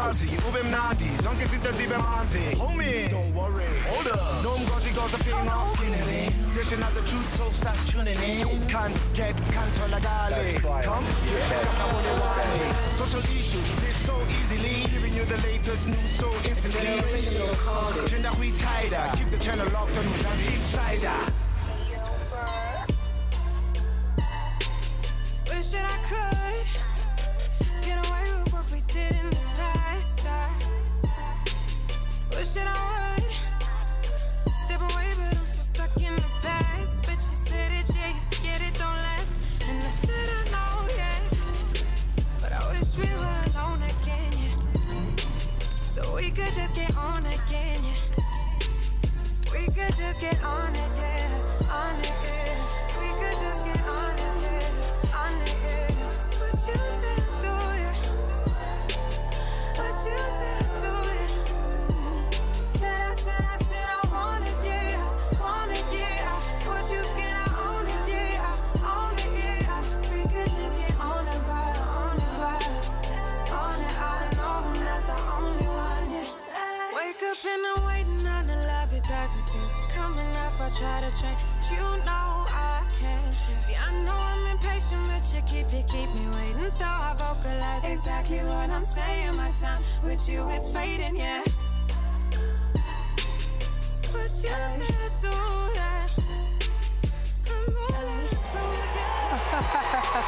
Yazi, ube mnandi, zonke izinto zibe manzi. Homie, don't worry, hold up. No mgozi goza being all skinny. Dishing out the truth, so start tuning in. Can't tolagale. Come, yes, social issues, this so easily. Giving you the latest news so instantly. Gender we tighter, keep the channel locked on Mzansi Insider. Wish that I could get away with what we did in the past. Wish that I would step away, but I'm so stuck in the past. But you said it, yeah, you scared it don't last. And I said I know, yeah, but I wish we were alone again, yeah. So we could just get on again, yeah. We could just get on it, yeah, on it, yeah. We could just get on it, yeah, on it, yeah. What you said, do it. What you said, do it. Said I want it, yeah, want it, yeah. What you scared, I own it, yeah, own it, yeah. We could just get on it, right, on it, right. On it, I know I'm not the only one, yeah. Wake up and I'm waiting on the love, it doesn't seem to come enough. I try to change, you know I can't change. See, I know I'm impatient, but you keep me waiting. So I vocalize exactly what I'm saying. My time with you is fading, yeah. But you said do that. I'm gonna close, yeah.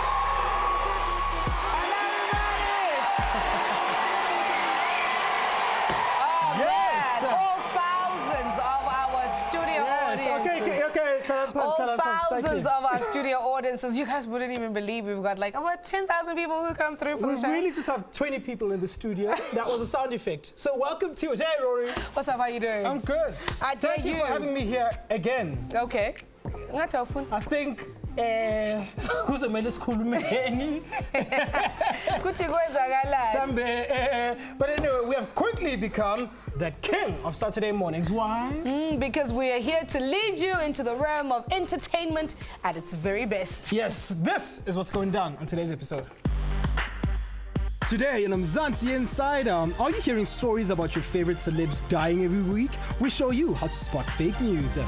Thousands of our studio audiences. You guys wouldn't even believe we've got like about 10,000 people who come through for the show. We really just have 20 people in the studio. That was a sound effect. So welcome to it. Hey, Rory. What's up? How you doing? I'm good. Thank you for having me here again. Okay. I think kuzomela sikhulumeni. But anyway, we have quickly become the king of Saturday mornings. Why? Because we are here to lead you into the realm of entertainment at its very best. Yes, this is what's going down on today's episode. Today in Mzansi Insider, are you hearing stories about your favorite celebs dying every week? We show you how to spot fake news.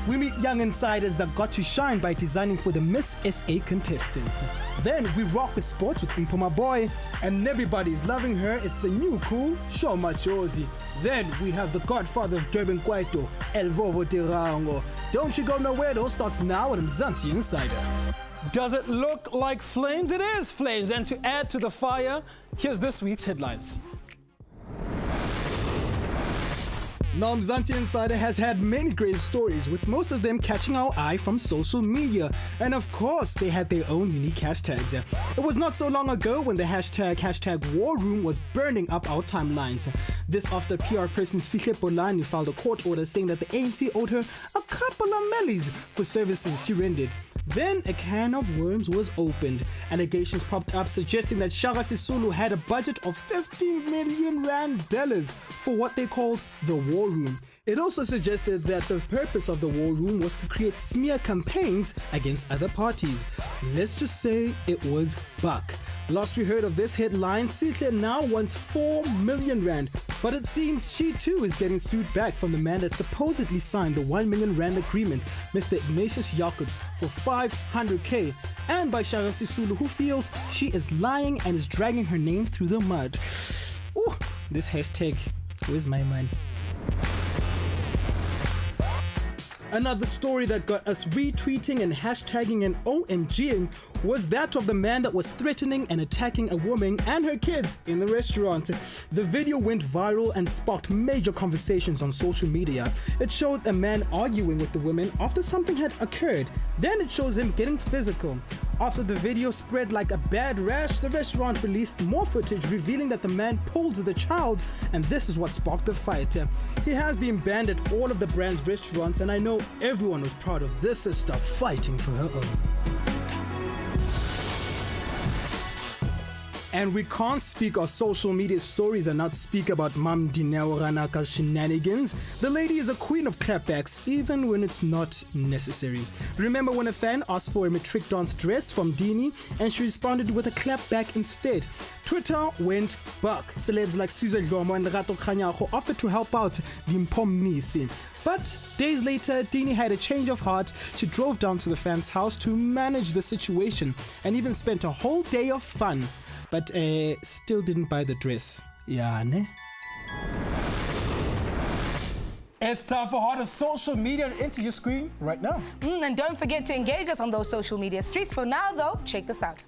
We meet young insiders that got to shine by designing for the Miss SA contestants. Then we rock with sports with Mpuma Boy, and everybody's loving her. It's the new cool Shoma Josie. Then we have the godfather of Durban Kwaito, El Vovo Tirango. Don't you go nowhere, though. Starts now at Mzansi Insider. Does it look like flames? It is flames. And to add to the fire, here's this week's headlines. Now, Mzansi Insider has had many great stories, with most of them catching our eye from social media. And of course, they had their own unique hashtags. It was not so long ago when the hashtag War Room was burning up our timelines. This after PR person Sihle Bolani filed a court order saying that the ANC owed her a couple of mellies for services she rendered. Then a can of worms was opened. Allegations popped up suggesting that Shaka Sisulu had a budget of 50 million rand for what they called the War Room. It also suggested that the purpose of the War Room was to create smear campaigns against other parties. Let's just say it was buck. Last we heard of this headline, Sihle now wants 4 million rand, but it seems she too is getting sued back from the man that supposedly signed the 1 million rand agreement, Mr. Ignatius Jacobs, for 500k, and by Shaka Sisulu, who feels she is lying and is dragging her name through the mud. Ooh, this hashtag, where's my money? Another story that got us retweeting and hashtagging and OMGing was that of the man that was threatening and attacking a woman and her kids in the restaurant. The video went viral and sparked major conversations on social media. It showed a man arguing with the woman after something had occurred. Then it shows him getting physical. After the video spread like a bad rash, the restaurant released more footage revealing that the man pulled the child, and this is what sparked the fight. He has been banned at all of the brand's restaurants, and I know everyone was proud of this sister fighting for her own. And we can't speak of social media stories and not speak about Mam Dineo Ranaka's shenanigans. The lady is a queen of clapbacks, even when it's not necessary. Remember when a fan asked for a matric dance dress from Dini and she responded with a clapback instead? Twitter went buck. Celebs like Suze Dlomo and Rato Khanyago offered to help out Dimpomnisi. But days later, Dini had a change of heart. She drove down to the fan's house to manage the situation and even spent a whole day of fun. But still didn't buy the dress. Yeah, ne? It's time for Heart of Social Media and enter your screen right now. And don't forget to engage us on those social media streets. For now, though, check this out.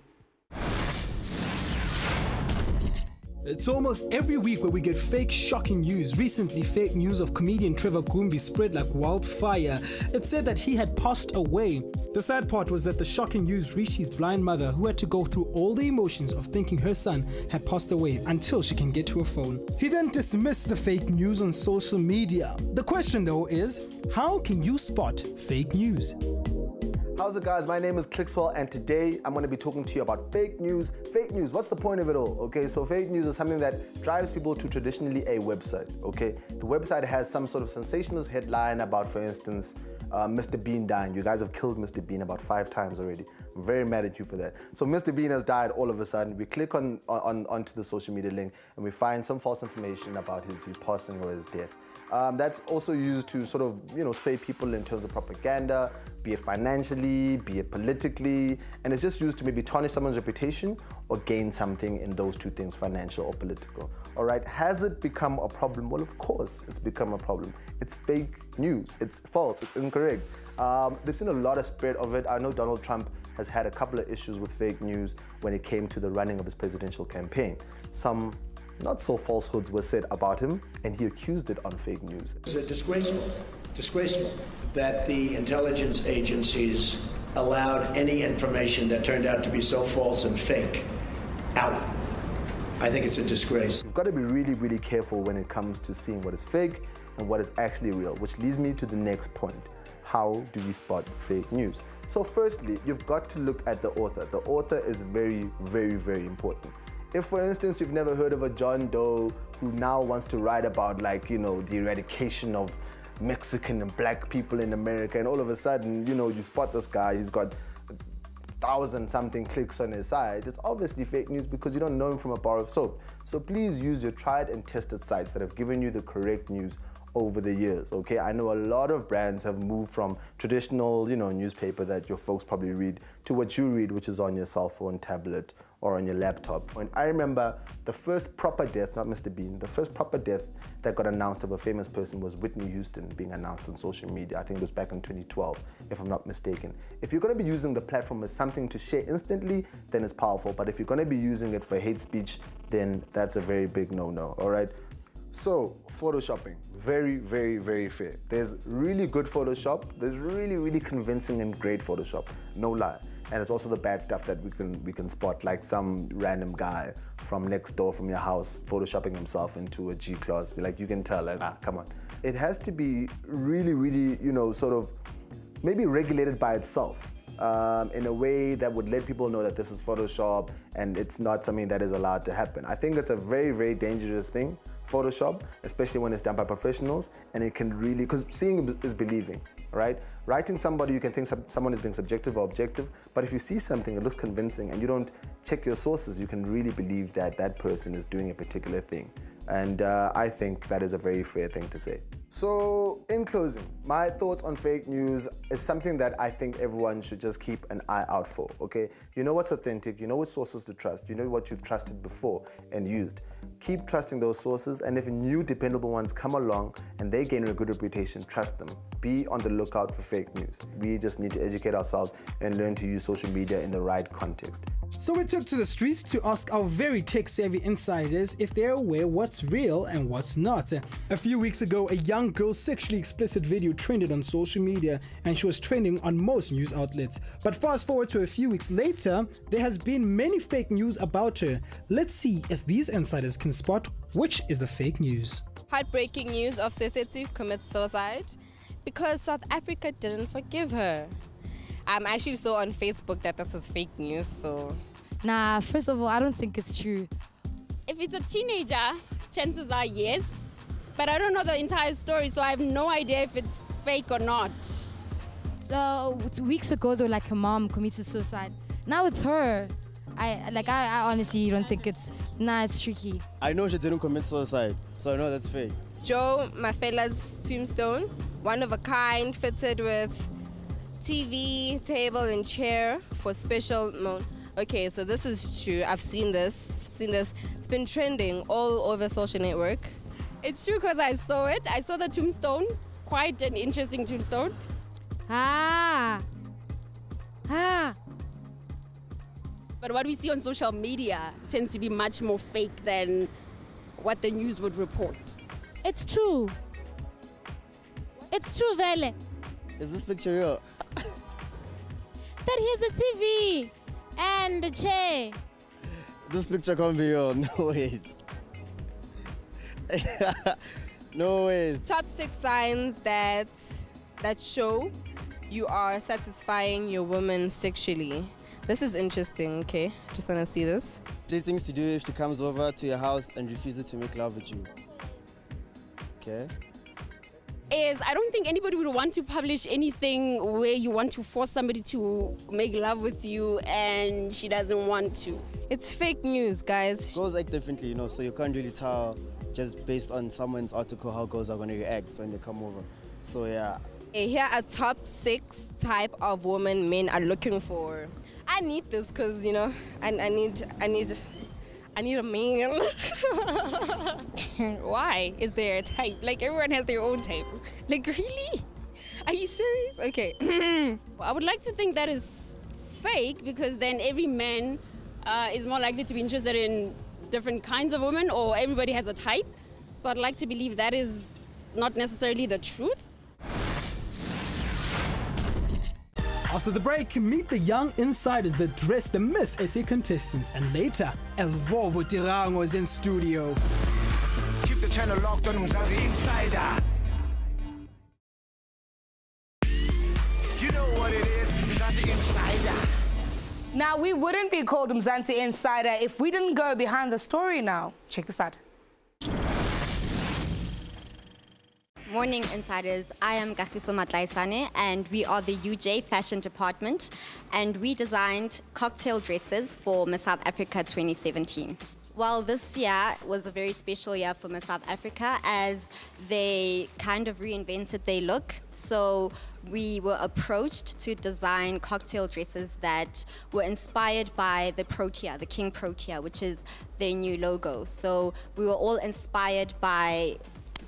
It's almost every week where we get fake, shocking news. Recently, fake news of comedian Trevor Gumbi spread like wildfire. It said that he had passed away. The sad part was that the shocking news reached his blind mother, who had to go through all the emotions of thinking her son had passed away until she can get to a phone. He then dismissed the fake news on social media. The question though is, how can you spot fake news? How's it, guys? My name is Clickswell, and today I'm going to be talking to you about fake news. Fake news, what's the point of it all? Okay, so fake news is something that drives people to traditionally a website. Okay, the website has some sort of sensationalist headline about, for instance, Mr. Bean dying. You guys have killed Mr. Bean about 5 times already. I'm very mad at you for that. So Mr. Bean has died all of a sudden. We click onto the social media link and we find some false information about his passing or his death. That's also used to sort of, sway people in terms of propaganda, be it financially, be it politically, and it's just used to maybe tarnish someone's reputation or gain something in those two things, financial or political. All right, has it become a problem? Well, of course, it's become a problem. It's fake news, it's false, it's incorrect. They've seen a lot of spread of it. I know Donald Trump has had a couple of issues with fake news when it came to the running of his presidential campaign. Some not so falsehoods were said about him, and he accused it on fake news. It's disgraceful that the intelligence agencies allowed any information that turned out to be so false and fake out. I think it's a disgrace. You've got to be really, really careful when it comes to seeing what is fake and what is actually real, which leads me to the next point. How do we spot fake news? So firstly, you've got to look at the author. The author is very, very, very important. If, for instance, you've never heard of a John Doe who now wants to write about, the eradication of Mexican and black people in America, and all of a sudden, you spot this guy, he's got 1,000-something clicks on his site, it's obviously fake news because you don't know him from a bar of soap. So please use your tried and tested sites that have given you the correct news over the years, okay? I know a lot of brands have moved from traditional, newspaper that your folks probably read to what you read, which is on your cell phone, tablet, or on your laptop. And I remember the first proper death, not Mr. Bean, the first proper death that got announced of a famous person was Whitney Houston being announced on social media. I think it was back in 2012, if I'm not mistaken. If you're gonna be using the platform as something to share instantly, then it's powerful. But if you're gonna be using it for hate speech, then that's a very big no-no, all right? So, photoshopping, very, very, very fair. There's really good Photoshop. There's really, really convincing and great Photoshop, no lie. And it's also the bad stuff that we can spot, like some random guy from next door from your house photoshopping himself into a G-class. Like, you can tell, come on. It has to be really, really, sort of maybe regulated by itself in a way that would let people know that this is Photoshop and it's not something that is allowed to happen. I think it's a very, very dangerous thing, Photoshop, especially when it's done by professionals, and it can really, because seeing is believing, right? Writing somebody, you can think someone is being subjective or objective, but if you see something, it looks convincing, and you don't check your sources, you can really believe that that person is doing a particular thing. And I think that is a very fair thing to say. So, in closing, my thoughts on fake news is something that I think everyone should just keep an eye out for, okay? You know what's authentic, you know which sources to trust, you know what you've trusted before and used. Keep trusting those sources, and if new dependable ones come along and they gain a good reputation, trust them. Be on the lookout for fake news. We just need to educate ourselves and learn to use social media in the right context. So we took to the streets to ask our very tech-savvy insiders if they're aware what's real and what's not. A few weeks ago, a young girl's sexually explicit video trended on social media, and she was trending on most news outlets. But fast forward to a few weeks later, there has been many fake news about her. Let's see if these insiders can spot which is the fake news. Heartbreaking news of Sesetsu commits suicide because South Africa didn't forgive her. I actually saw on Facebook that this is fake news, so Nah, first of all, I don't think it's true. If it's a teenager, chances are yes. But I don't know the entire story, so I have no idea if it's fake or not. So weeks ago, though, like her mom committed suicide. Now it's her. I honestly don't think it's. Nah, it's tricky. I know she didn't commit suicide, so I know that's fake. Joe Mafela's tombstone, one of a kind, fitted with TV, table, and chair for special. No, okay, so this is true. I've seen this. It's been trending all over social network. It's true because I saw it. I saw the tombstone, quite an interesting tombstone. But what we see on social media tends to be much more fake than what the news would report. It's true. It's true, Vele. Is this picture real? That here's a TV and a chair. This picture can't be real. No ways. No ways. Top 6 signs that show you are satisfying your woman sexually. This is interesting, okay? Just want to see this. 3 things to do if she comes over to your house and refuses to make love with you. Okay. I don't think anybody would want to publish anything where you want to force somebody to make love with you and she doesn't want to. It's fake news, guys. Girls act differently, you know, so you can't really tell just based on someone's article how girls are going to react when they come over. So yeah. Here are top 6 type of women men are looking for. I need this because, you know, I need a man. Why? Is there a type? Like, everyone has their own type. Like, really? Are you serious? Okay. Well, I would like to think that is fake because then every man is more likely to be interested in different kinds of women, or everybody has a type. So I'd like to believe that is not necessarily the truth. After the break, meet the young insiders that dress the Miss SA contestants, and later, El Vovo Tirango is in studio. Keep the channel locked on Mzansi Insider. You know what it is, Mzansi Insider. Now, we wouldn't be called Mzansi Insider if we didn't go behind the story now. Check this out. Morning Insiders, I am Kagiso Matlaisane and we are the UJ Fashion Department and we designed cocktail dresses for Miss South Africa 2017. Well, this year was a very special year for Miss South Africa as they kind of reinvented their look. So we were approached to design cocktail dresses that were inspired by the Protea, the King Protea, which is their new logo. So we were all inspired by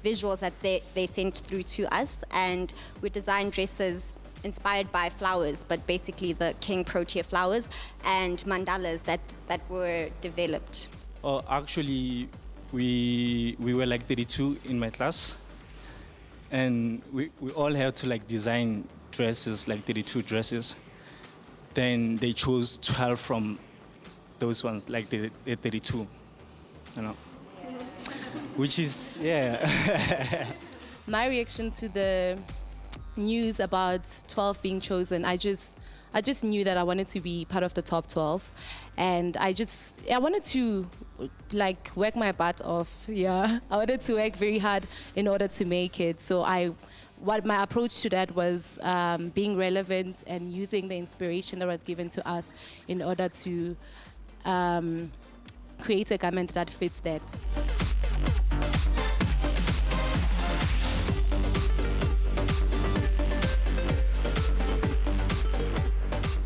visuals that they sent through to us, and we designed dresses inspired by flowers, but basically the King Protea flowers and mandalas that were developed. Oh, actually, we were like 32 in my class, and we all had to like design dresses, like 32 dresses. Then they chose 12 from those ones, like the 32, you know. Which is, yeah. My reaction to the news about 12 being chosen, I just knew that I wanted to be part of the top 12, and I wanted to like work my butt off. Yeah, I wanted to work very hard in order to make it. So what my approach to that was being relevant and using the inspiration that was given to us in order to create a garment that fits that.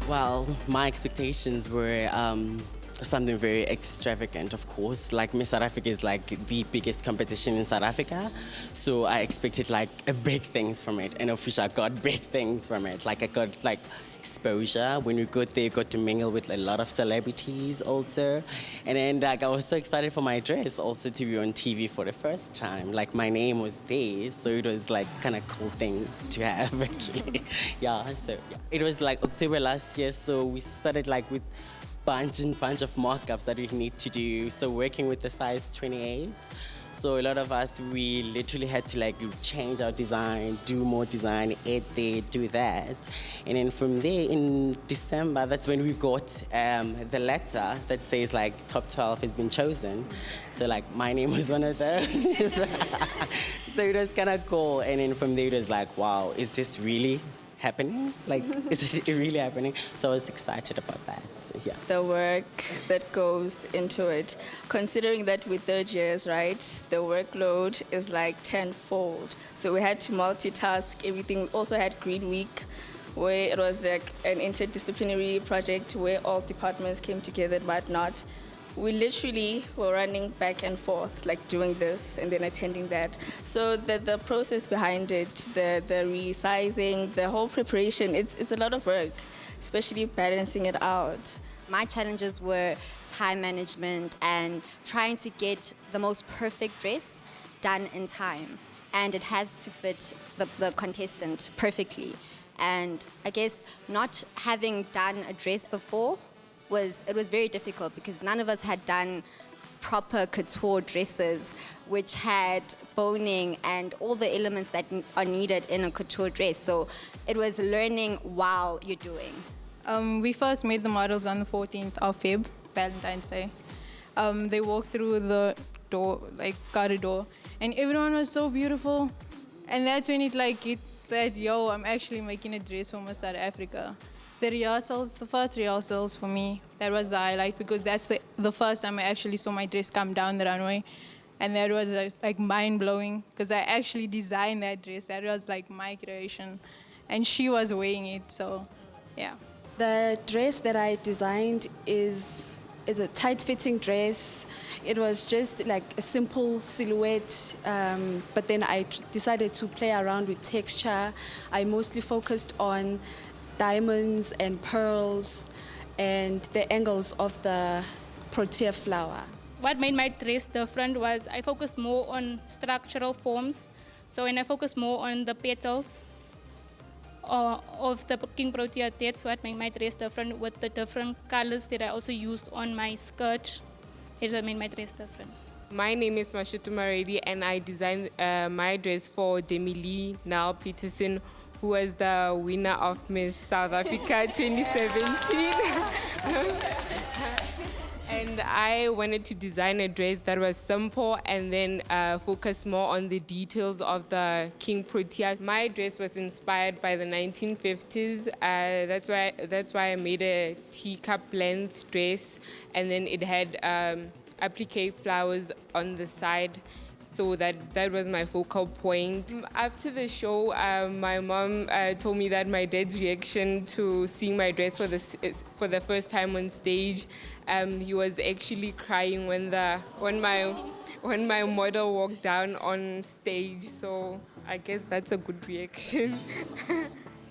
Well, my expectations were something very extravagant, of course. Like Miss South Africa is like the biggest competition in South Africa. So I expected like big things from it. And officially I got big things from it. Like I got like exposure. When we got there, got to mingle with a lot of celebrities also. And then like I was so excited for my dress also to be on TV for the first time. Like my name was there, so it was like kind of cool thing to have actually. Yeah, so yeah. It was like October last year, so we started like with bunch of mock-ups that we need to do. So working with the size 28 So a lot of us, we literally had to like change our design, do more design, add there, do that. And then from there in December, that's when we got the letter that says like top 12 has been chosen. So like my name was one of them. So it was kind of cool. And then from there it was like, wow, is this really happening? Like, is it really happening? So I was excited about that. So, yeah. The work that goes into it, considering that we're third years, right? The workload is like tenfold. So we had to multitask everything. We also had Green Week, where it was like an interdisciplinary project where all departments came together and whatnot. We literally were running back and forth, like doing this and then attending that. So the process behind it, the resizing, the whole preparation, it's a lot of work, especially balancing it out. My challenges were time management and trying to get the most perfect dress done in time. And it has to fit the contestant perfectly. And I guess not having done a dress before, it was very difficult because none of us had done proper couture dresses which had boning and all the elements that are needed in a couture dress. So it was learning while you're doing. We first made the models on the 14th of Feb, Valentine's Day. They walked through the door, like corridor, and everyone was so beautiful. And that's when it said, yo, I'm actually making a dress for Miss South Africa. The rehearsals, the first rehearsals for me, that was the highlight because that's the first time I actually saw my dress come down the runway. And that was like mind-blowing because I actually designed that dress. That was like my creation. And she was wearing it, so yeah. The dress that I designed is a tight-fitting dress. It was just like a simple silhouette, but then I decided to play around with texture. I mostly focused on diamonds and pearls and the angles of the protea flower. What made my dress different was I focused more on structural forms. So when I focused more on the petals of the king protea, that's what made my dress different with the different colors that I also used on my skirt. That's what made my dress different. My name is Mashutu Maredi and I designed my dress for Demi-Lee Nell Peterson, who was the winner of Miss South Africa 2017. And I wanted to design a dress that was simple and then focus more on the details of the King Protea. My dress was inspired by the 1950s. That's why I made a teacup length dress, and then it had applique flowers on the side. So that was my focal point. After the show, my mom told me that my dad's reaction to seeing my dress for the first time on stage, he was actually crying when my model walked down on stage. So I guess that's a good reaction.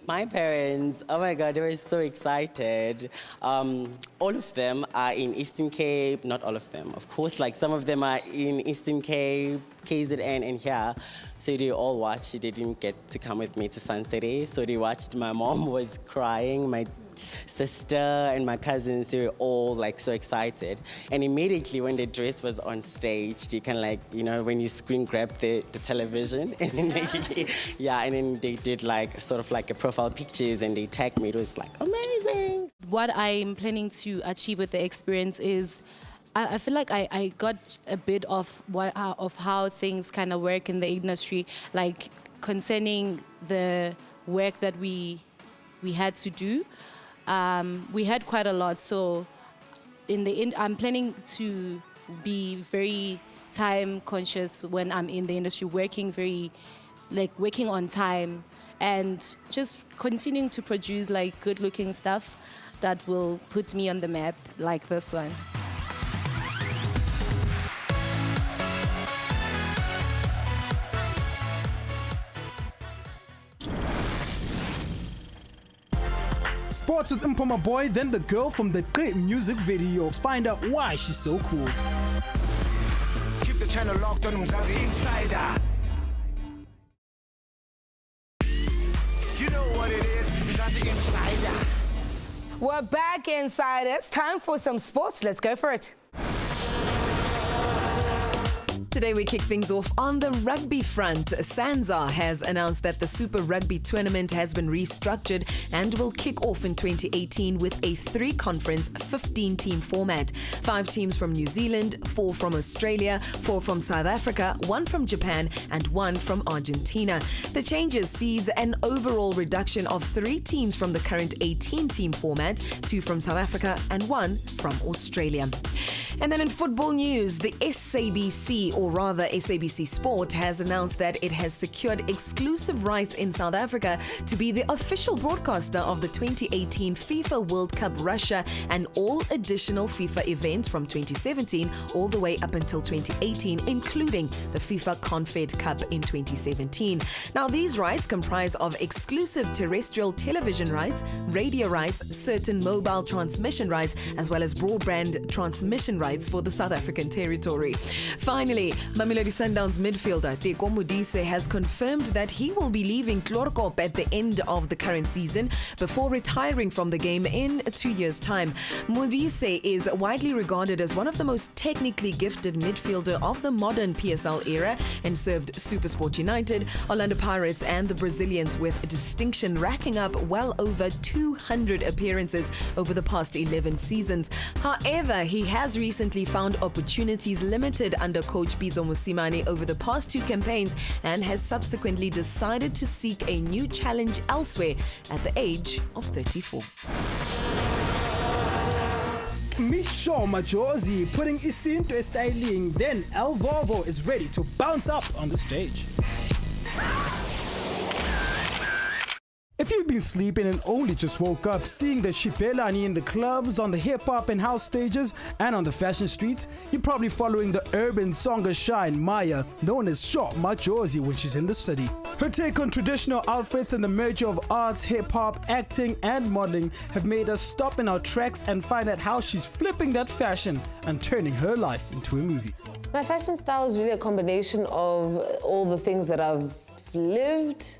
My parents, oh my God, they were so excited. All of them are in Eastern Cape, not all of them, of course, like some of them are in Eastern Cape, KZN and here. So they all watched, they didn't get to come with me to Sun City. So they watched, my mom was crying, my sister and my cousins, they were all like so excited. And immediately when the dress was on stage, they kind of like, you know, when you screen grab the television, and then and then they did like sort of like a profile pictures and they tagged me. It was like amazing. What I'm planning to achieve with the experience is I feel like I got a bit of how things kind of work in the industry, like concerning the work that we had to do. We had quite a lot, so in the end, I'm planning to be very time conscious when I'm in the industry, working on time, and just continuing to produce like good-looking stuff that will put me on the map, like this one. Sports with Mpoma Boy, then the girl from the great music video. Find out why she's so cool. Keep the channel locked on Mzansi Insider. You know what it is, Mzansi Insider. We're back, Insiders. Time for some sports. Let's go for it. Today we kick things off on the rugby front. SANZAAR has announced that the Super Rugby tournament has been restructured and will kick off in 2018 with a 3-conference, 15-team format. 5 teams from New Zealand, 4 from Australia, 4 from South Africa, 1 from Japan and 1 from Argentina. The changes sees an overall reduction of 3 teams from the current 18-team format, 2 from South Africa and 1 from Australia. And then in football news, the SABC, or rather SABC Sport, has announced that it has secured exclusive rights in South Africa to be the official broadcaster of the 2018 FIFA World Cup Russia and all additional FIFA events from 2017 all the way up until 2018, including the FIFA Confed Cup in 2017. Now, these rights comprise of exclusive terrestrial television rights, radio rights, certain mobile transmission rights, as well as broadband transmission rights for the South African territory. Finally, Mamelodi Sundowns midfielder Teko Modise has confirmed that he will be leaving Klerkop at the end of the current season before retiring from the game in 2 years' time. Modise is widely regarded as one of the most technically gifted midfielder of the modern PSL era and served SuperSport United, Orlando Pirates and the Brazilians with distinction, racking up well over 200 appearances over the past 11 seasons. However, he has recently found opportunities limited under coach Pitso Mosimane over the past 2 campaigns and has subsequently decided to seek a new challenge elsewhere at the age of 34. Misho Majozi putting Isinto styling, then El Vovo is ready to bounce up on the stage. If you've been sleeping and only just woke up seeing the Shibelani in the clubs, on the hip-hop and house stages, and on the fashion streets, you're probably following the urban Tsonga shine Maya, known as Sho Majozi when she's in the city. Her take on traditional outfits and the merger of arts, hip-hop, acting, and modeling have made us stop in our tracks and find out how she's flipping that fashion and turning her life into a movie. My fashion style is really a combination of all the things that I've lived.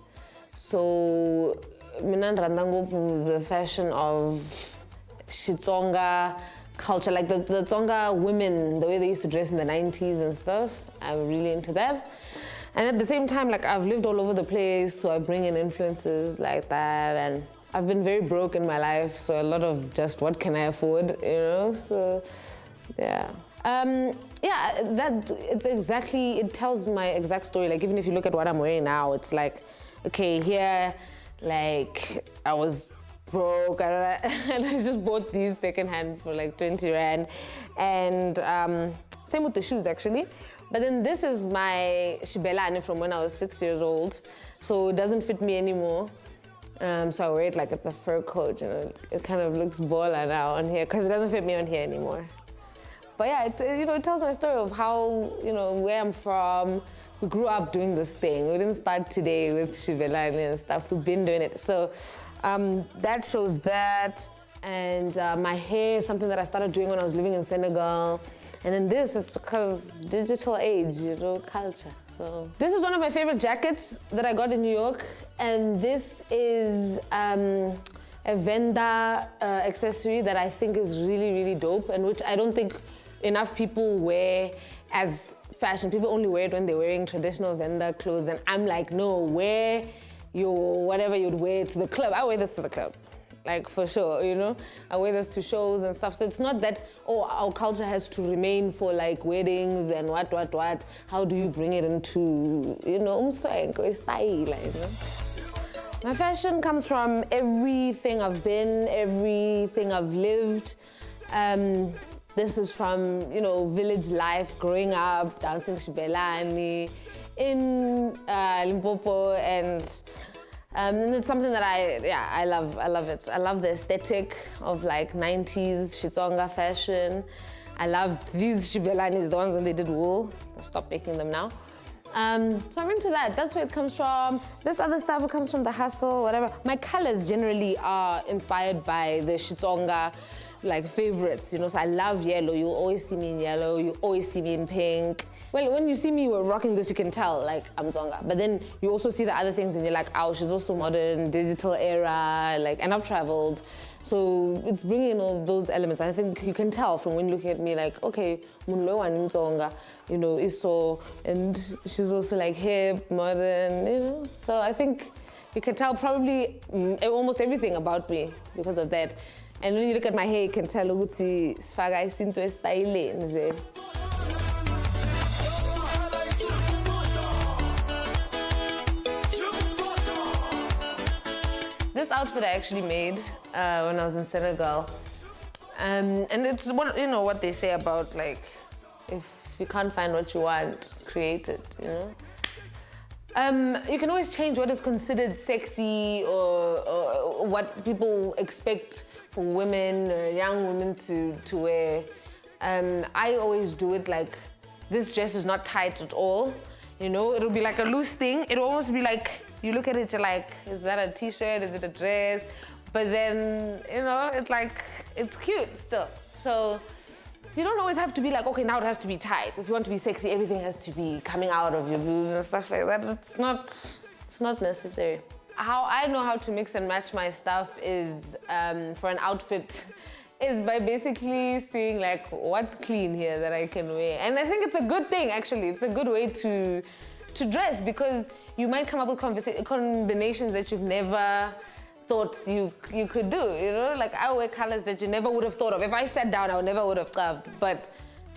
So, the fashion of Xitsonga culture, like the Tsonga women, the way they used to dress in the 90s and stuff. I'm really into that. And at the same time, like, I've lived all over the place, so I bring in influences like that. And I've been very broke in my life, so a lot of just what can I afford, you know? So, yeah. It tells my exact story. Like, even if you look at what I'm wearing now, it's like, okay, here, like, I was broke and I just bought these secondhand for like 20 Rand. And same with the shoes, actually. But then this is my Shibelani from when I was 6 years old. So it doesn't fit me anymore. So I wear it like it's a fur coat, you know. It kind of looks baller now on here because it doesn't fit me on here anymore. But yeah, it tells my story of how, where I'm from. We grew up doing this thing. We didn't start today with Shibelani and stuff. We've been doing it. So that shows that. And my hair is something that I started doing when I was living in Senegal. And then this is because digital age, culture. So this is one of my favorite jackets that I got in New York. And this is a Venda accessory that I think is really, really dope and which I don't think enough people wear as fashion. People only wear it when they're wearing traditional Venda clothes. And I'm like, no, wear your whatever you'd wear to the club. I wear this to the club, like for sure, I wear this to shows and stuff. So it's not that, our culture has to remain for like weddings and what. How do you bring it into, style, My fashion comes from everything I've been, everything I've lived. This is from, village life, growing up, dancing Shibelani in Limpopo, and it's something that I love. I love it. I love the aesthetic of like 90s Xitsonga fashion. I love these Shibelanis, the ones when they did wool. I stopped making them now. So I'm into that. That's where it comes from. This other stuff, it comes from the hustle, whatever. My colors generally are inspired by the Xitsonga like favorites, so I love yellow. You'll always see me in yellow. You always see me in pink. Well, when you see me rocking this, you can tell, like, I'm Tsonga. But then you also see the other things and you're like, oh, she's also modern, digital era, like, and I've traveled. So it's bringing in all those elements. I think you can tell from when looking at me, like, okay, Munlo and Tsonga, you know, Iso, and she's also like hip, modern, you know. So I think you can tell probably almost everything about me because of that. And when you look at my hair, you can tell ukuthi sifaka isinto esitayileni nje. This outfit I actually made when I was in Senegal. And it's what, you know, what they say about, like, if you can't find what you want, create it, you know? You can always change what is considered sexy or what people expect for women, young women to wear. I always do it like, this dress is not tight at all. You know, it'll be like a loose thing. It'll almost be like, you look at it, you're like, is that a t-shirt? Is it a dress? But then, you know, it's like, it's cute still. So you don't always have to be like, okay, now it has to be tight. If you want to be sexy, everything has to be coming out of your boobs and stuff like that. It's not necessary. How I know how to mix and match my stuff is, for an outfit, is by basically seeing like, what's clean here that I can wear. And I think it's a good thing, actually. It's a good way to dress, because you might come up with combinations that you've never thought you could do, you know? Like, I wear colors that you never would have thought of. If I sat down, I never would have carved. But,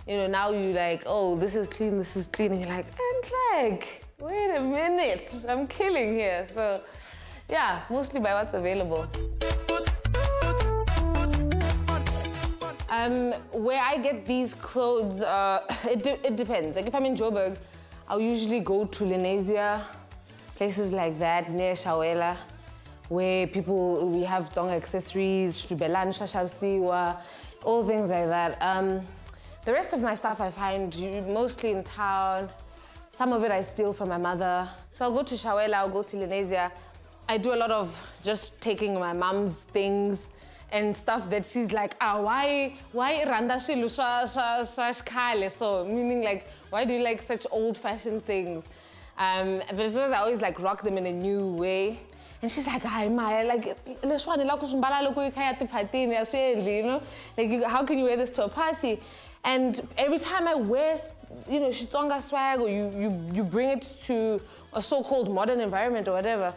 you know, now you like, oh, this is clean, and you're like, and like, wait a minute, I'm killing here. So, yeah, mostly by what's available. Where I get these clothes, it depends. Like, if I'm in Joburg, I'll usually go to Lenasia, places like that, near Shawela, where we have Tsonga accessories, Shubelani, Shashabsiwa, all things like that. The rest of my stuff I find mostly in town. Some of it I steal from my mother. So I'll go to Shawela, I'll go to Lenasia. I do a lot of just taking my mom's things and stuff that she's like, why randa shkale? So meaning like, why do you like such old-fashioned things? But as long as I always like rock them in a new way. And she's like, hi Maya, like, you know, like, how can you wear this to a party? And every time I wear, you know, Tsonga swag, or you bring it to a so-called modern environment or whatever,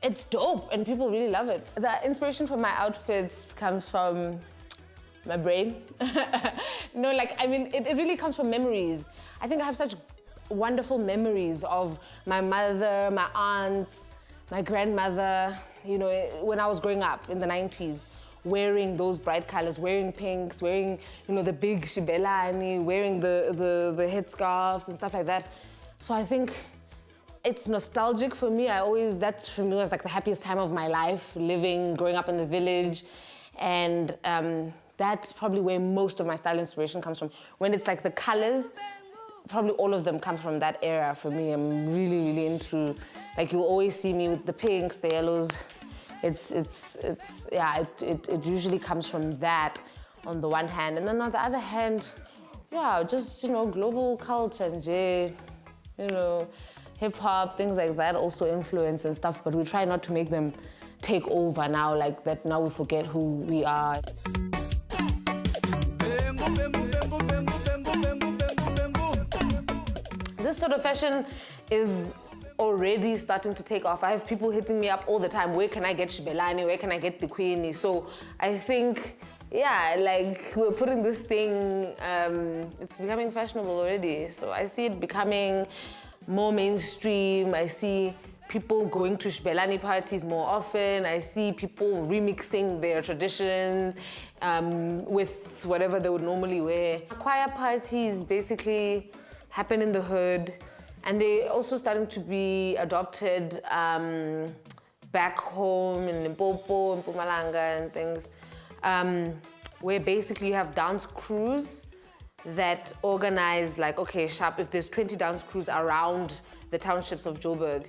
it's dope and people really love it. The inspiration for my outfits comes from my brain. No, like, I mean, it really comes from memories. I think I have such wonderful memories of my mother, my aunts, my grandmother, you know, when I was growing up in the 90s, wearing those bright colors, wearing pinks, wearing, you know, the big shibelani, wearing the headscarves and stuff like that. So I think it's nostalgic for me. That for me was like the happiest time of my life, growing up in the village. And that's probably where most of my style inspiration comes from. When it's like the colors, probably all of them come from that era for me. I'm really, really into, like, you'll always see me with the pinks, the yellows. It usually comes from that on the one hand. And then on the other hand, yeah, just, you know, global culture and, you know, hip hop, things like that also influence and stuff, but we try not to make them take over now, like that now we forget who we are. This sort of fashion is already starting to take off. I have people hitting me up all the time, where can I get Shibelani, where can I get the Queenie? So I think, yeah, like we're putting this thing, it's becoming fashionable already. So I see it becoming more mainstream. I see people going to Shibelani parties more often. I see people remixing their traditions with whatever they would normally wear. Choir parties basically happen in the hood, and they're also starting to be adopted back home in Limpopo, in Mpumalanga and things, where basically you have dance crews that organize, like, okay, sharp, if there's 20 dance crews around the townships of Joburg,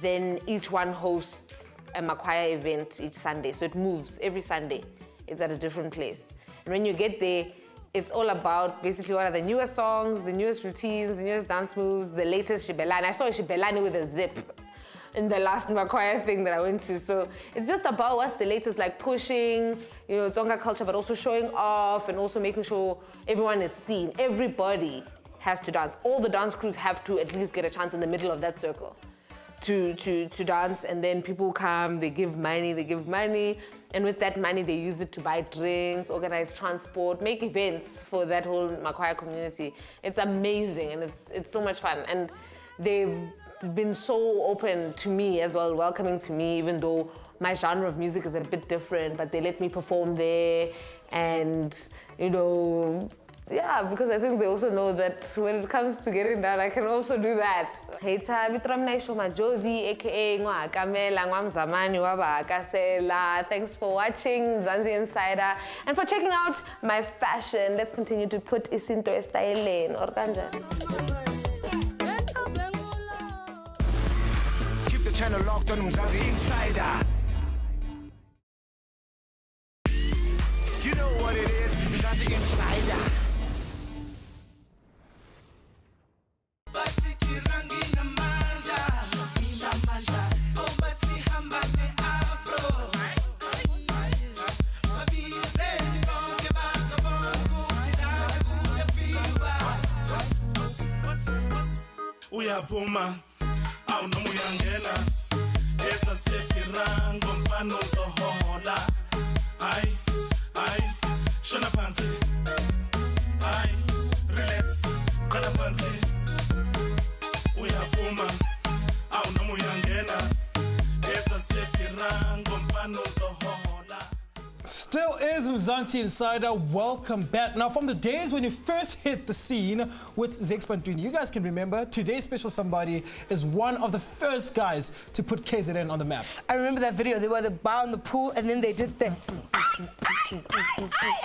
then each one hosts a Makwaya event each Sunday. So it moves every Sunday. It's at a different place. And when you get there, It's all about basically what are the newest songs, the newest routines, the newest dance moves, the latest Shibelani. I saw a Shibelani with a zip in the last Makwaya thing that I went to. So it's just about what's the latest, like pushing, Tsonga culture, but also showing off and also making sure everyone is seen. Everybody has to dance. All the dance crews have to at least get a chance in the middle of that circle to dance, and then people come, they give money, and with that money they use it to buy drinks, organize transport, make events for that whole Makwaya community. It's amazing, and it's so much fun, and they've been so open to me as well, welcoming to me, even though my genre of music is a bit different, but they let me perform there, and yeah, because I think they also know that when it comes to getting down, I can also do that. Hey, Josie, aka Kamela, Zamani, Kasela. Thanks for watching Mzansi Insider and for checking out my fashion. Let's continue to put isinto style in Orkanja. Keep the channel locked on Mzansi Insider. You know what it is, Mzansi Insider. Uyapuma awunoma uyangena esasetirango mfana uzohola ay shona phansi ay relax qala phansi uyapuma awunoma uyangena esasetirango mfana uzohola. Still is Mzansi Insider. Welcome back. Now, from the days when you first hit the scene with Zakes Bantwini, you guys can remember today's special somebody is one of the first guys to put KZN on the map. I remember that video. They were the bar in the pool, and then they did the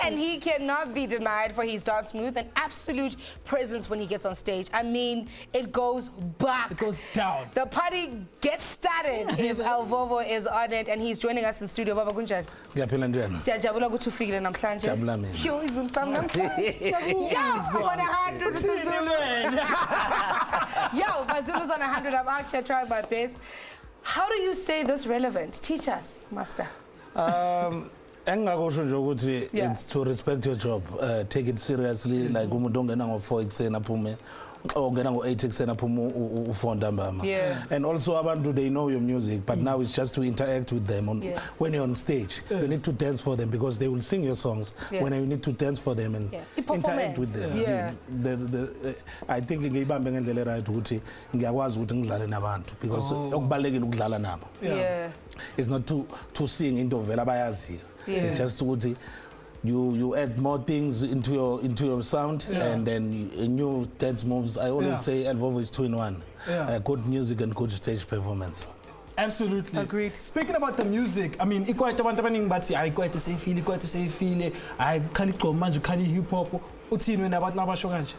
and he cannot be denied for his dance move and absolute presence when he gets on stage. I mean, it goes back. It goes down. The party gets started if Alvovo is on it, and he's joining us in studio. Baba Kunjani. Siyajabula ukuthi ufikile namhlanje. Jabula mina. Yo, izulu sami namhlanje. Yo, on 100 Zulu. Yo, my Zulu's on 100. I'm actually trying my best. How do you stay this relevant? Teach us, master. Engakusho nje ukuthi it's to respect your job, take it seriously, like umuntu ongena ngo4 ekseni aphume ongena ngo8 ekseni aphume ufonda mbama. And also abantu, they know your music, but now it's just to interact with them when you're on stage. You need to dance for them because they will sing your songs when you need to dance for them and interact with them. I think ngiyibambe ngendlela right ukuthi ngiyakwazi ukuthi ngidlale nabantu because okubalekile ukudlala nabo. It's not to sing into vela abayaziyo. It's just ukuthi you add more things into your sound and then new dance moves. I always say Alvovo is 2 in 1. Good music and good stage performance. Absolutely. Agreed. Speaking about the music, I mean, ikwayito abantu abaningi bathi ayikwayito seyifile, ayikhani igqomo manje ukhani hip hop. Uthini wena abantu abasho kanje?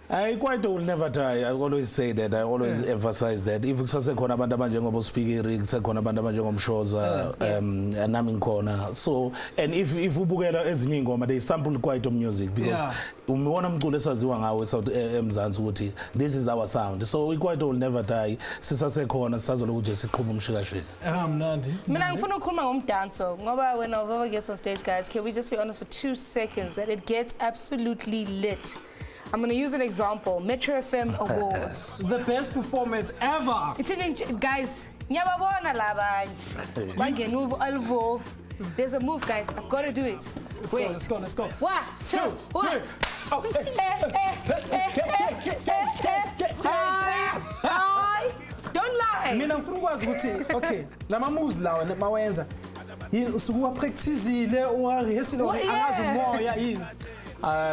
Kwaito will never die. I always say that. I always emphasize that. If kusasekhona abantu abanjengobo Speakery, kusasekhona abantu abanjengomshoza, nami ngikhona. So, and if ubukela ezinye ingoma, they sample Kwaito music because umiwona umculo esaziwa ngawo eMzansi ukuthi this is our sound. So Kwaito will never die. Sisasekhona sisazoloku nje siqhubha umshikashika. Mnandi. Mina ngifuna ukukhuluma ngomdanso ngoba when Alvovo gets on stage, guys, can we just be honest for 2 seconds that it gets absolutely lit. I'm going to use an example. Metro FM Awards. The best performance ever. It's in, guys. There's a move, guys. I've got to do it. Let's go. 1, 2, 1. Don't lie. Mina ngifuna ukwazi ukuthi okay, lama moves lawa mawenza. Yini usuku practiceile uwarehearsile angazi moya yini.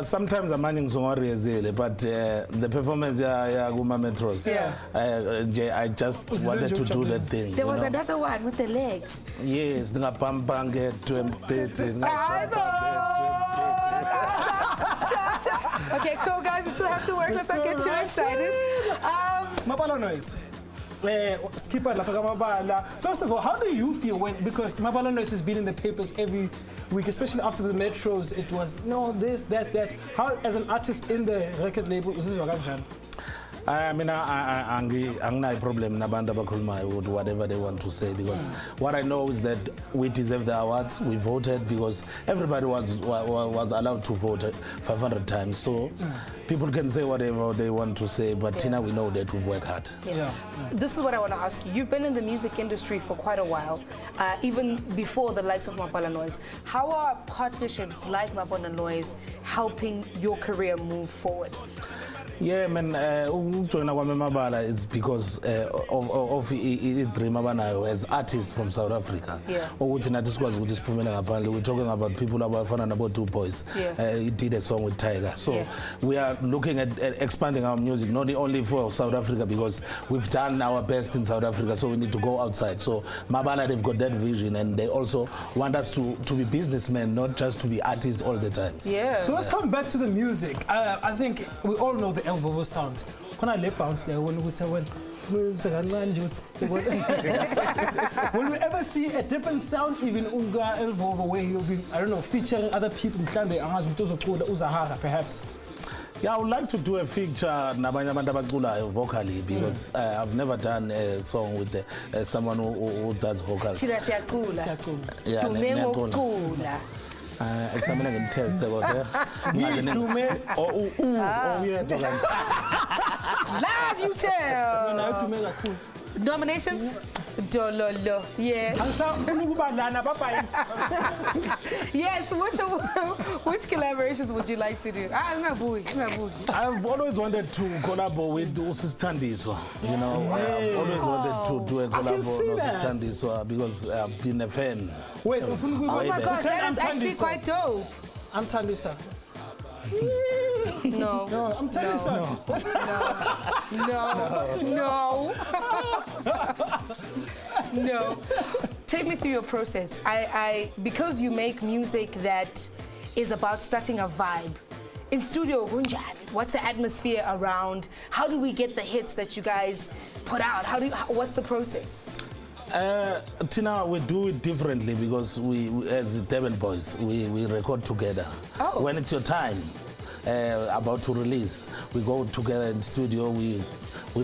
Sometimes amanye ngizongarezele but the performance kuma metros I just wanted to do that thing. There was another one with the legs. Yes, ngapampange twempete. Okay, cool guys, we still have to work. Let's not get too excited. Mapala noise. skipper lapha kaMabala. First of all, how do you feel because Mabala Noise has been in the papers every week, especially after the metros? It was no this, that. How, as an artist in the record label, uzizwa kanjani? I mean, I problem nabantu abakhulumayo with whatever they want to say, because what I know is that we deserve the awards. We voted because everybody was allowed to vote 500 times. So people can say whatever they want to say, but Tina, we know that we've worked hard. This is what I want to ask you. You've been in the music industry for quite a while, even before the likes of Mabala Noise. How are partnerships like Mabala Noise helping your career move forward? Yeah, man, ukujoyina kwami eMabala, it's because of dream abanayo as artists from South Africa. Ukuthi nathi sikwazi ukuthi siphumele ngaphandle. We're talking about people abafana nabo Two Boys. He did a song with Tiger. So we are looking at expanding our music, not only for South Africa, because we've done our best in South Africa, so we need to go outside. So Mabala, they've got that vision, and they also want us to be businessmen, not just to be artists all the time. So let's come back to the music. I think we all know the Elvovo sound. Khona le bounce le wona ukuthi will we ever see a different sound even unga Elvovo, where he'll be, I don't know, featuring other people, mhlambe angazi umuntu ozocula uZahara perhaps? Yeah, I would like to do a feature nabanye abantu abaculayo vocally, because I've never done a song with someone who does vocals. Thina siyacula. Yeah, ngiyacula. Examine and test kodwa. Lies you tell. Nominations? Dololo. Yes. Yes. Which collaborations would you like to do? I've always wanted to collaborate with Usithandiswa. You know, I've always wanted to do a collab with Usithandiswa because I've been a fan. Wait, oh my gosh, that is actually quite dope. I'm Thandiswa. No. No, I'm telling you something. No. No. Take me through your process. Because you make music that is about starting a vibe. In studio, what's the atmosphere around? How do we get the hits that you guys put out? What's the process? Tina, we do it differently because we as Devon boys, we record together. When it's your time, about to release, we go together in studio, we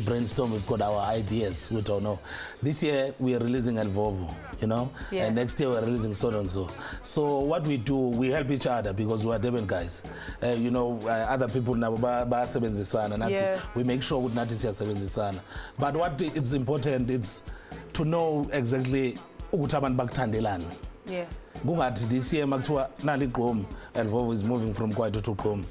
brainstorm, we've got our ideas, we don't know. This year, we are releasing Elvovo, you know? And next year, we're releasing so and so. So what we do, we help each other because we are Devon guys. You know, other people now, we make sure we not siyasebenzisana. But what it's important, it's to know exactly ukuthi abantu bakuthandelani. Kungathi this year makuthiwa nali Gqom, Elvovo is moving from Kwaito to Gqom.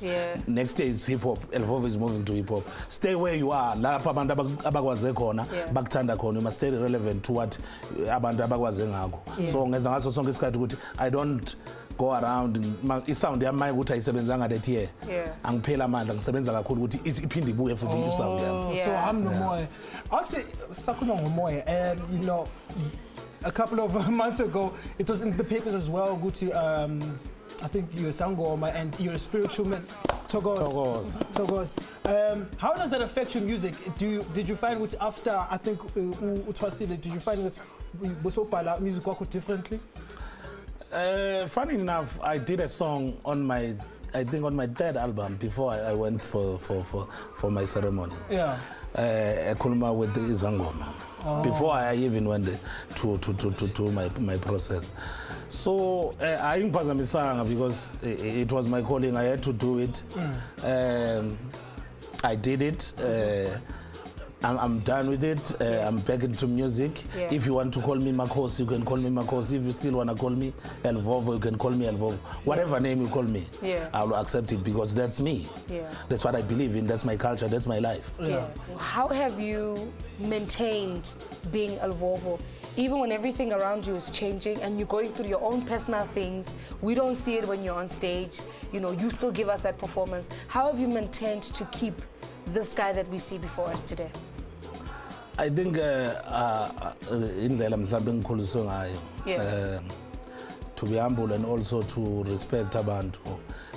Next year is hip hop, Elvovo is moving to hip hop. Stay where you are. Lapha abantu abakwaze khona bakuthanda khona. You must stay relevant to what abantu abakwaze ngakho. So ngenza ngaso sonke isikhathi ukuthi I don't go around isound yami ukuthi ayisebenzanga that year. Angiphela amandla ngisebenza kakhulu ukuthi iphinde ibuye futhi isound yami. So I'm no more. Also sakhuluma ngomoya, and you know, a couple of months ago, it was in the papers as well. Go to, I think you're Sangoma and you're a spiritual man. Togos. How does that affect your music? Did you find it after, I think, Utwasile, did you find that Bosopala music work differently? Funny enough, I did a song on my third album before I went for my ceremony. Kuluma with the Zangoma. Before I even went to my process. So I didn't pass because it was my calling. I had to do it. I did it. I'm done with it. I'm back into music. If you want to call me Makhosi, you can call me Makhosi. If you still want to call me Elvovo, you can call me Elvovo. Whatever name you call me, I will accept it because that's me. That's what I believe in. That's my culture. That's my life. How have you maintained being Elvovo? Even when everything around you is changing and you're going through your own personal things, we don't see it when you're on stage. You know, you still give us that performance. How have you maintained to keep this guy that we see before us today? I think indlela mhlawumbe engikhuliswe ngayo to be humble and also to respect abantu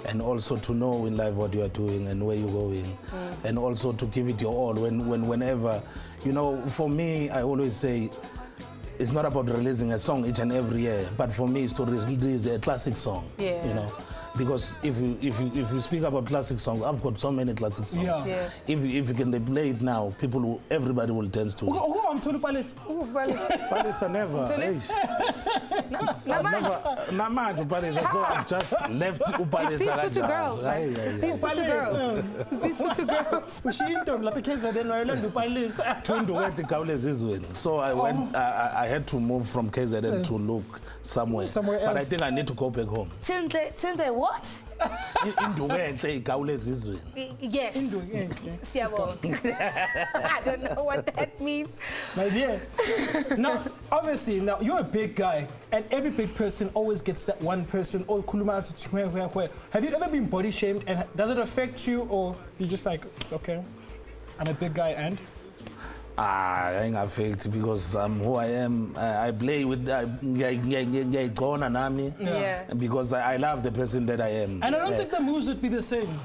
and also to know in life what you are doing and where you're going, and also to give it your all whenever, you know. For me, I always say, it's not about releasing a song each and every year, but for me, it's to release a classic song. Yeah. You know, because if you speak about classic songs, I've got so many classic songs. Yeah. If you can play it now, everybody will dance to it. I'm Tony Palace. Palace never. Namanje Palace. So I've just left Palace. It's these two girls, man. It's these two girls. It's these two girls. So I went. I had to move from KZN to look somewhere else. But I think I need to go back home. Tilde, what? Yes. I don't know what that means. My dear. Now, obviously, now you're a big guy, and every big person always gets that one person. Oh, have you ever been body shamed, and does it affect you, or you just like, okay, I'm a big guy, and? I ain't affected because I'm who I am. I play with Nami because I love the person that I am. And I don't think the moves would be the same.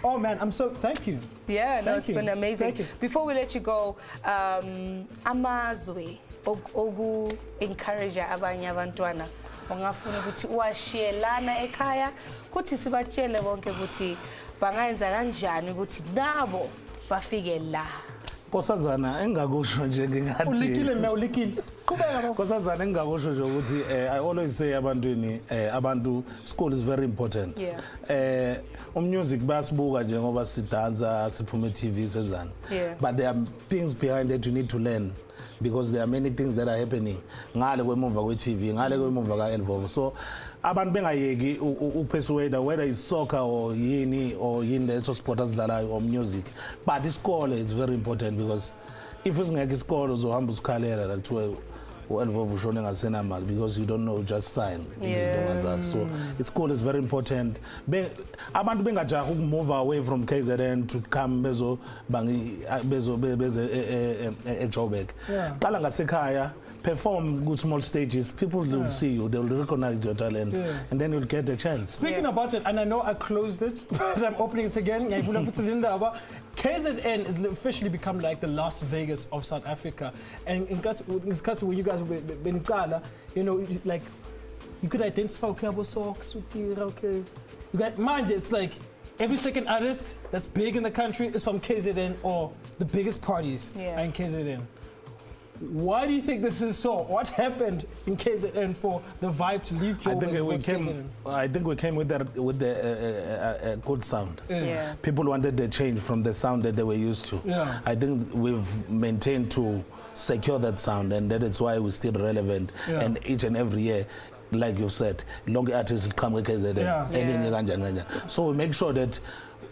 Oh man, I'm so thank you. Yeah, no, it's been amazing. Before we let you go, amazwe ogu encourage abanye abantwana ongafuna ukuthi uwashiyelana ekhaya kuthi sibatshele bonke ukuthi bangayenza kanjani ukuthi nabo bafike la. Nkosazana engakusho nje ngingathi ulikile mina ulikile kubeka Nkosazana engakusho nje ukuthi I always say abantwini abantu school is very important. Music basibuka nje ngoba sidansa siphuma TV senzani, but there are things behind that you need to learn because there are many things that are happening ngale kwemumva kwe TV ngale kwemumva ka Elvovo. So abantu bengayeki upersuade whether it's soccer or yini leso sport asidlalayo or music, but isikole is very important because if usingeke isikole uzohamba usikhalela la kuthiwa uElvovo ushone ngasenamali because you don't know just sign. So school is very important. Abantu bengajaha move away from KZN to come bezo eJoburg. Qala ngasekhaya, perform good small stages, people will see you, they will recognize your talent, and then you'll get a chance. Speaking about it, and I know I closed it, but I'm opening it again. KZN is officially become like the Las Vegas of South Africa. And in Katu, when you guys were Benitala, you know, like, you could identify, okay, I was socks, okay. You got, mind you, it's like, every second artist that's big in the country is from KZN, or the biggest parties are in KZN. Why do you think this is so? What happened in KZN for the vibe to leave Joburg? I think we came with the good sound. People wanted the change from the sound that they were used to. I think we've maintained to secure that sound, and that is why we're still relevant. And each and every year, like you said, long artists come with KZN. So we make sure that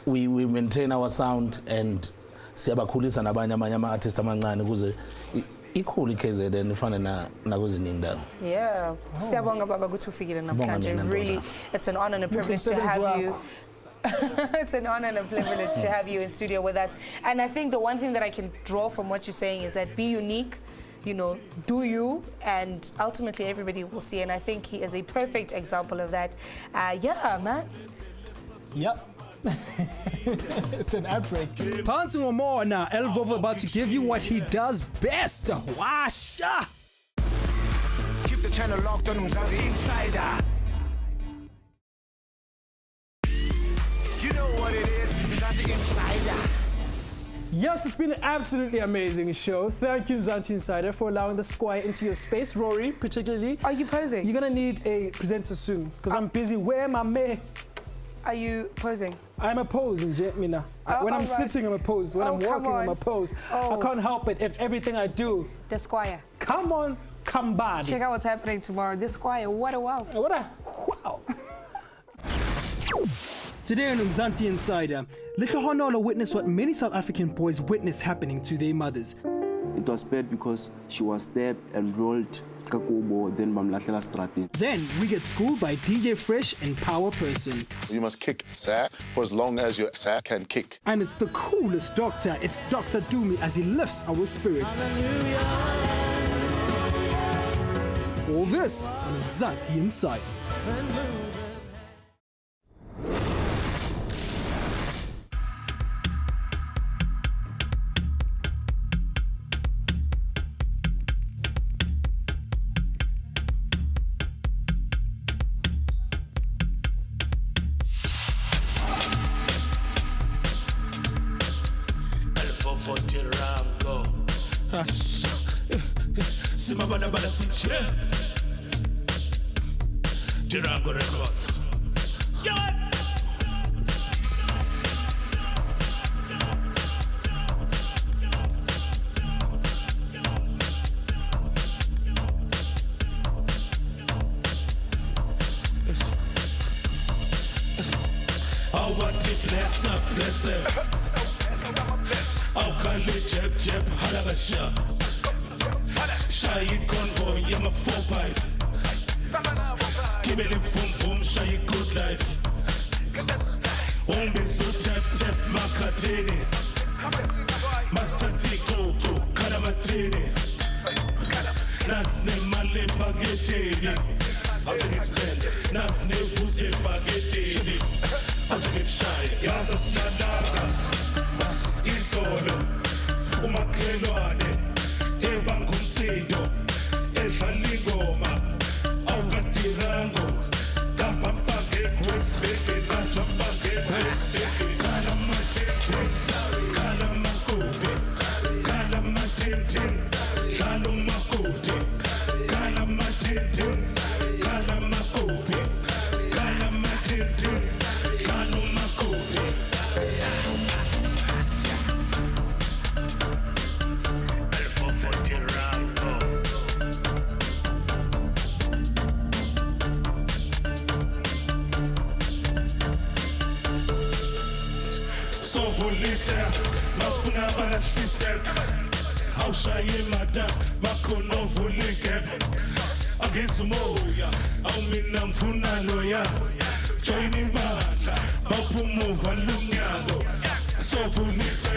we maintain our sound and siyabakhulisa nabanye amanye artists amancane ukuze ikhulu KZN ifana nakwezinye indawo. Yeah. Siyabonga baba ukuthi ufikile namhlanje. Really, it's an honor and a privilege to have you. It's an honor and a privilege to have you in studio with us. And I think the one thing that I can draw from what you're saying is that be unique, you know, do you, and ultimately everybody will see. And I think he is a perfect example of that. Yeah, man. Yep. It's an outbreak. Pouncing on more now. Elvovo about to give you what he does best. Washa! Keep the channel locked on Mzansi Insider. You know what it is, Mzansi Insider. Yes, it's been an absolutely amazing show. Thank you, Mzansi Insider, for allowing the squire into your space. Rory, particularly. Are you posing? You're gonna need a presenter soon, because I'm busy. Where am I, man? Are you posing? I'm a pose, Mina. When I'm sitting, I'm a pose. When I'm walking, I'm a pose. I can't help it if everything I do. The squire. Come on, come by. Check out what's happening tomorrow. The squire, what a wow. What a wow. Today on Mzansi Insider, Little Honolo witnessed what many South African boys witness happening to their mothers. It was bad because she was stabbed and rolled. Then we get schooled by DJ Fresh and Power Person. You must kick Sa for as long as your Sa can kick. And it's the coolest doctor. It's Dr. Dumi as he lifts our spirits. Hallelujah. All this on Mzansi Inside. Simabana bana switch. Durango Records. Oh, what if bless up, bless up. Oh, Kali Jeb Jeb Halagasha. Shy convoy, I'm a 4-pipe. Give it a boom boom, shy good life. Won't be so tap tap, Makatini. Master Tiko, Kalamatini. That's name Male Pagetti. I'll take his pen. That's name Pussy Pagetti. I'll take him shy. Yaza Sladaga. Isolo. Umakelwane. Ebangumsido. Edlalingoma. Awukadirango. Kapapage. Beke kachapage. Kalamatete. Kalamakubi. Kalamatete. Kalamakudi. Kalamatete. Kalamakubi. Kalamatete. Kalamakudi. So volita, masfuna bana step. How shy madam, makono volike. Against moya, au minam funa loya. Joining banda, mapumo valunyago. So volita,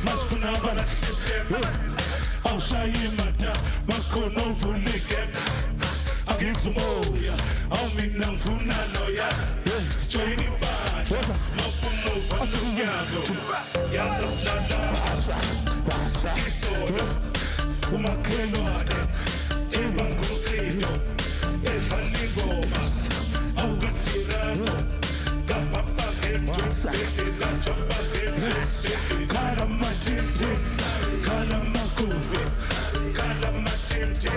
masfuna bana step. How shy madam, makono volike. Against moya, au minam funa loya. Joining banda, mapumo valunyago. Yaza slada, isolo, umakelwane, ebangumsido, edlalingoma, awukadirano, kapapage, kachapage, kalamatete, kalamakubi, kalamatete,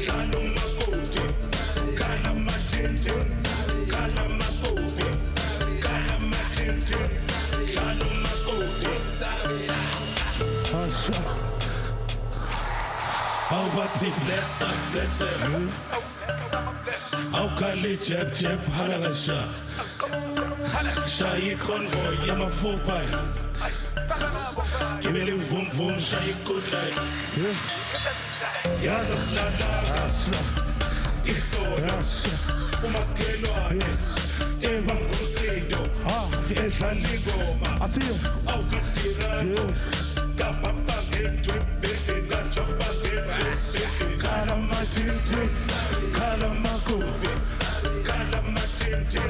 kalamakudi, kalamatete, kalamakubi, kalamatete, kalamakudi. How about it? Bless up, bless up. How can it jab jab halagasha? Shy convoy, I'm a 4-pipe. Give me the boom boom, shy good life. Yaza sladaga, isolo, umakelwane, ebangumsido, edlalingoma, awukadirano, kapapage, beke kachapage, kalamatete, kalamakubi, kalamatete,